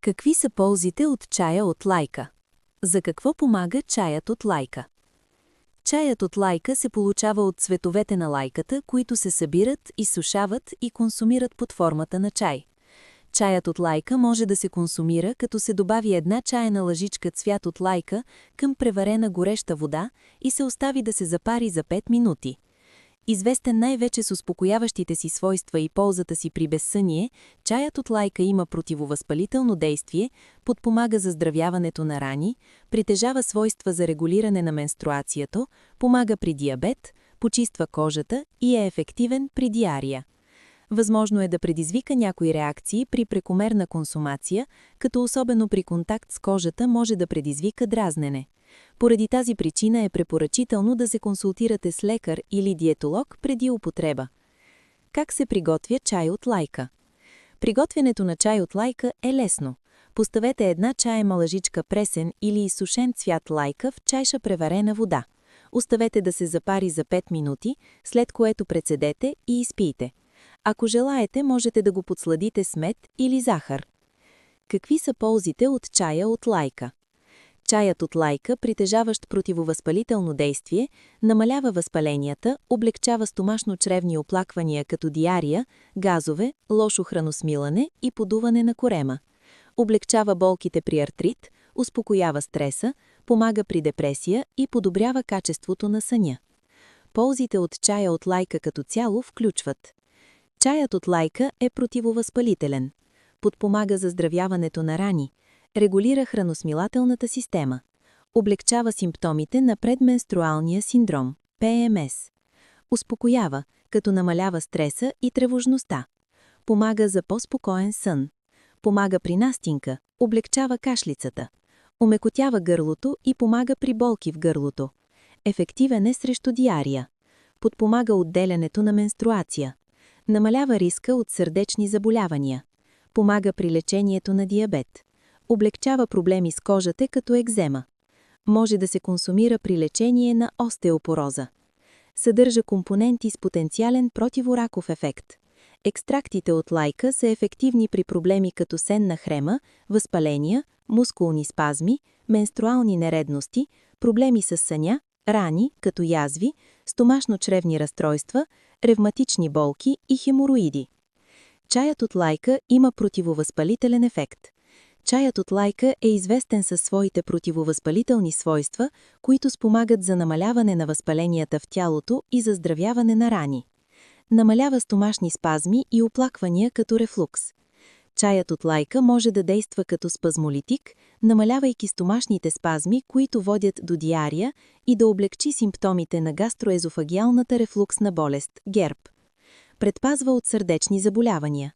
Какви са ползите от чая от лайка? За какво помага чаят от лайка? Чаят от лайка се получава от цветовете на лайката, които се събират, изсушават и консумират под формата на чай. Чаят от лайка може да се консумира, като се добави една чайна лъжичка цвят от лайка към преварена гореща вода и се остави да се запари за 5 минути. Известен най-вече с успокояващите си свойства и ползата си при безсъние, чаят от лайка има противовъзпалително действие, подпомага заздравяването на рани, притежава свойства за регулиране на менструацията, помага при диабет, почиства кожата и е ефективен при диария. Възможно е да предизвика някои реакции при прекомерна консумация, като особено при контакт с кожата може да предизвика дразнене. Поради тази причина е препоръчително да се консултирате с лекар или диетолог преди употреба. Как се приготвя чай от лайка? Приготвянето на чай от лайка е лесно. Поставете една чайна лъжичка пресен или изсушен цвят лайка в чайша преварена вода. Оставете да се запари за 5 минути, след което прецедете и изпийте. Ако желаете, можете да го подсладите с мед или захар. Какви са ползите от чая от лайка? Чаят от лайка, притежаващ противовъзпалително действие, намалява възпаленията, облегчава стомашно-чревни оплаквания като диария, газове, лошо храносмилане и подуване на корема. Облегчава болките при артрит, успокоява стреса, помага при депресия и подобрява качеството на съня. Ползите от чая от лайка като цяло включват: чаят от лайка е противовъзпалителен, подпомага заздравяването на рани, регулира храносмилателната система, облегчава симптомите на предменструалния синдром, ПМС, успокоява, като намалява стреса и тревожността, помага за по-спокоен сън, помага при настинка, облегчава кашлицата, омекотява гърлото и помага при болки в гърлото, ефективен е срещу диария, подпомага отделянето на менструация, намалява риска от сърдечни заболявания, помага при лечението на диабет, облегчава проблеми с кожата като екзема. Може да се консумира при лечение на остеопороза. Съдържа компоненти с потенциален противораков ефект. Екстрактите от лайка са ефективни при проблеми като сенна хрема, възпаления, мускулни спазми, менструални нередности, проблеми с съня, рани, като язви, стомашно-чревни разстройства, ревматични болки и хемороиди. Чаят от лайка има противовъзпалителен ефект. Чаят от лайка е известен със своите противовъзпалителни свойства, които спомагат за намаляване на възпаленията в тялото и заздравяване на рани. Намалява стомашни спазми и оплаквания като рефлукс. Чаят от лайка може да действа като спазмолитик, намалявайки стомашните спазми, които водят до диария, и да облегчи симптомите на гастроезофагиалната рефлуксна болест – ГЕРБ. Предпазва от сърдечни заболявания.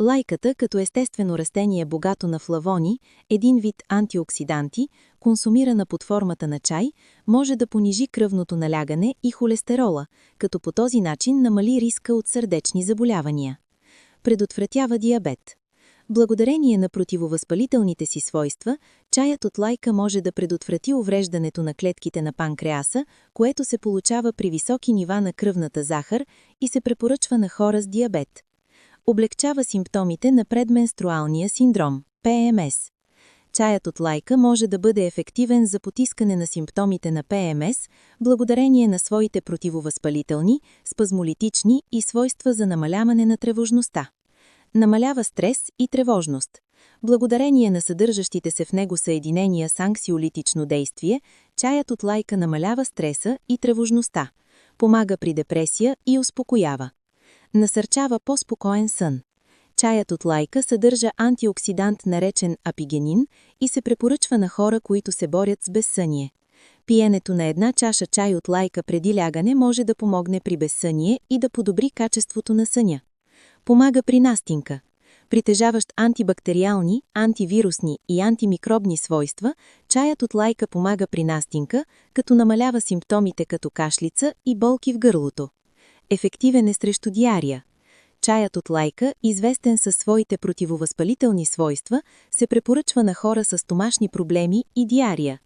Лайката, като естествено растение богато на флавони, един вид антиоксиданти, консумирана под формата на чай, може да понижи кръвното налягане и холестерола, като по този начин намали риска от сърдечни заболявания. Предотвратява диабет. Благодарение на противовъзпалителните си свойства, чаят от лайка може да предотврати увреждането на клетките на панкреаса, което се получава при високи нива на кръвната захар и се препоръчва на хора с диабет. Облегчава симптомите на предменструалния синдром, ПМС. Чаят от лайка може да бъде ефективен за потискане на симптомите на ПМС, благодарение на своите противовъзпалителни, спазмолитични и свойства за намаляване на тревожността. Намалява стрес и тревожност. Благодарение на съдържащите се в него съединения с анксиолитично действие, чаят от лайка намалява стреса и тревожността, помага при депресия и успокоява. Насърчава по-спокоен сън. Чаят от лайка съдържа антиоксидант наречен апигенин и се препоръчва на хора, които се борят с безсъние. Пиенето на една чаша чай от лайка преди лягане може да помогне при безсъние и да подобри качеството на съня. Помага при настинка. Притежаващ антибактериални, антивирусни и антимикробни свойства, чаят от лайка помага при настинка, като намалява симптомите като кашлица и болки в гърлото. Ефективен е срещу диария. Чаят от лайка, известен със своите противовъзпалителни свойства, се препоръчва на хора с стомашни проблеми и диария.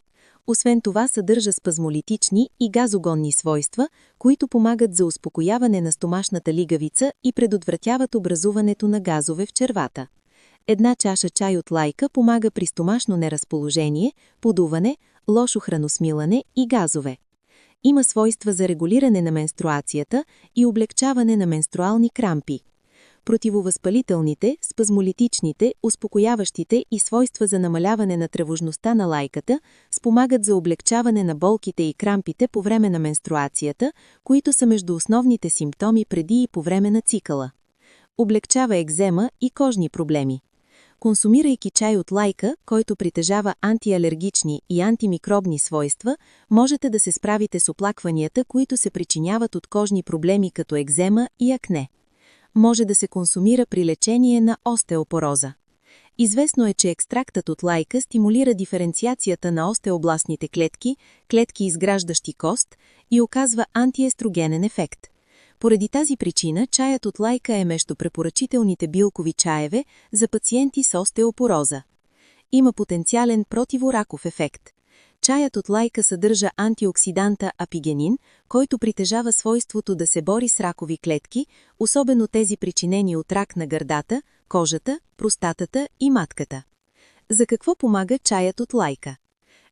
Освен това съдържа спазмолитични и газогонни свойства, които помагат за успокояване на стомашната лигавица и предотвратяват образуването на газове в червата. Една чаша чай от лайка помага при стомашно неразположение, подуване, лошо храносмилане и газове. Има свойства за регулиране на менструацията и облегчаване на менструални крампи. Противовъзпалителните, спазмолитичните, успокояващите и свойства за намаляване на тревожността на лайката спомагат за облегчаване на болките и крампите по време на менструацията, които са между основните симптоми преди и по време на цикъла. Облегчава екзема и кожни проблеми. Консумирайки чай от лайка, който притежава антиалергични и антимикробни свойства, можете да се справите с оплакванията, които се причиняват от кожни проблеми като екзема и акне. Може да се консумира при лечение на остеопороза. Известно е, че екстрактът от лайка стимулира диференциацията на остеобластните клетки, клетки изграждащи кост и оказва антиестрогенен ефект. Поради тази причина чаят от лайка е между препоръчителните билкови чаеве за пациенти с остеопороза. Има потенциален противораков ефект. Чаят от лайка съдържа антиоксиданта апигенин, който притежава свойството да се бори с ракови клетки, особено тези причинени от рак на гърдата, кожата, простатата и матката. За какво помага чаят от лайка?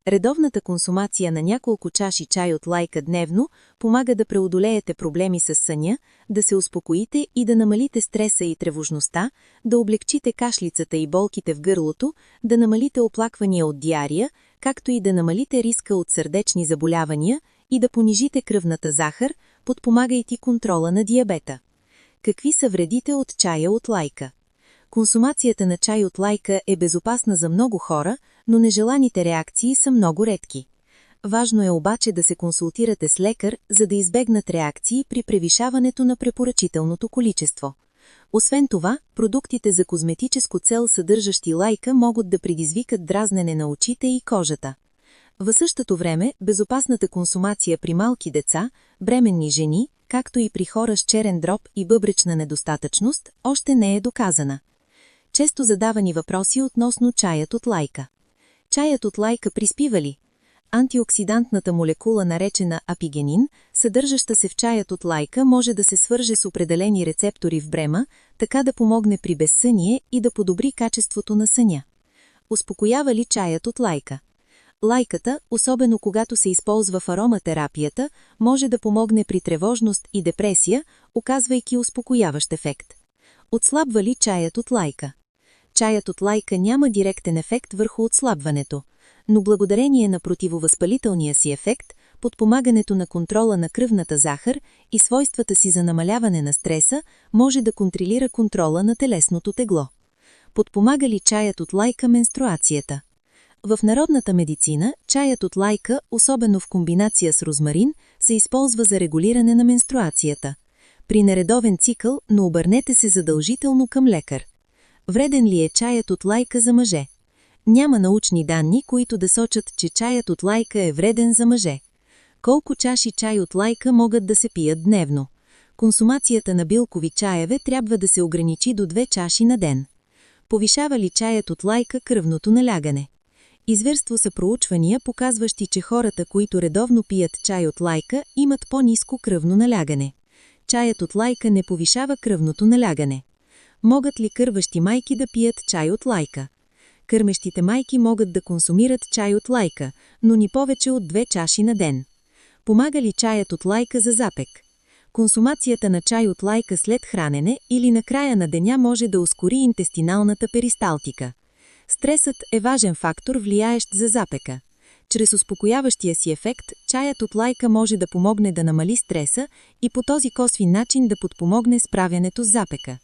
Редовната консумация на няколко чаши чай от лайка дневно помага да преодолеете проблеми с съня, да се успокоите и да намалите стреса и тревожността, да облегчите кашлицата и болките в гърлото, да намалите оплаквания от диария, както и да намалите риска от сърдечни заболявания и да понижите кръвната захар, подпомагайки контрола на диабета. Какви са вредите от чая от лайка? Консумацията на чай от лайка е безопасна за много хора, но нежеланите реакции са много редки. Важно е обаче да се консултирате с лекар, за да избегнат реакции при превишаването на препоръчителното количество. Освен това, продуктите за козметическо цел, съдържащи лайка, могат да предизвикат дразнене на очите и кожата. В същото време, безопасната консумация при малки деца, бременни жени, както и при хора с черен дроб и бъбречна недостатъчност, още не е доказана. Често задавани въпроси относно чаят от лайка. Чаят от лайка приспива ли? Антиоксидантната молекула, наречена апигенин, съдържаща се в чаят от лайка, може да се свърже с определени рецептори в брема, така да помогне при безсъние и да подобри качеството на съня. Успокоява ли чаят от лайка? Лайката, особено когато се използва в ароматерапията, може да помогне при тревожност и депресия, оказвайки успокояващ ефект. Отслабва ли чаят от лайка? Чаят от лайка няма директен ефект върху отслабването, но благодарение на противовъзпалителния си ефект, подпомагането на контрола на кръвната захар и свойствата си за намаляване на стреса, може да контролира контрола на телесното тегло. Подпомага ли чаят от лайка менструацията? В народната медицина чаят от лайка, особено в комбинация с розмарин, се използва за регулиране на менструацията. При нередовен цикъл, но обърнете се задължително към лекар. Вреден ли е чаят от лайка за мъже? Няма научни данни, които да сочат, че чаят от лайка е вреден за мъже. Колко чаши чай от лайка могат да се пият дневно? Консумацията на билкови чаеве трябва да се ограничи до 2 чаши на ден. Повишава ли чаят от лайка кръвното налягане? Изверство са проучвания, показващи, че хората, които редовно пият чай от лайка, имат по-ниско кръвно налягане. Чаят от лайка не повишава кръвното налягане. Могат ли кърващи майки да пият чай от лайка? Кърмещите майки могат да консумират чай от лайка, но ни повече от 2 чаши на ден. Помага ли чаят от лайка за запек? Консумацията на чай от лайка след хранене или на края на деня може да ускори интестиналната перисталтика. Стресът е важен фактор, влияещ за запека. Чрез успокояващия си ефект, чаят от лайка може да помогне да намали стреса и по този косвен начин да подпомогне справянето с запека.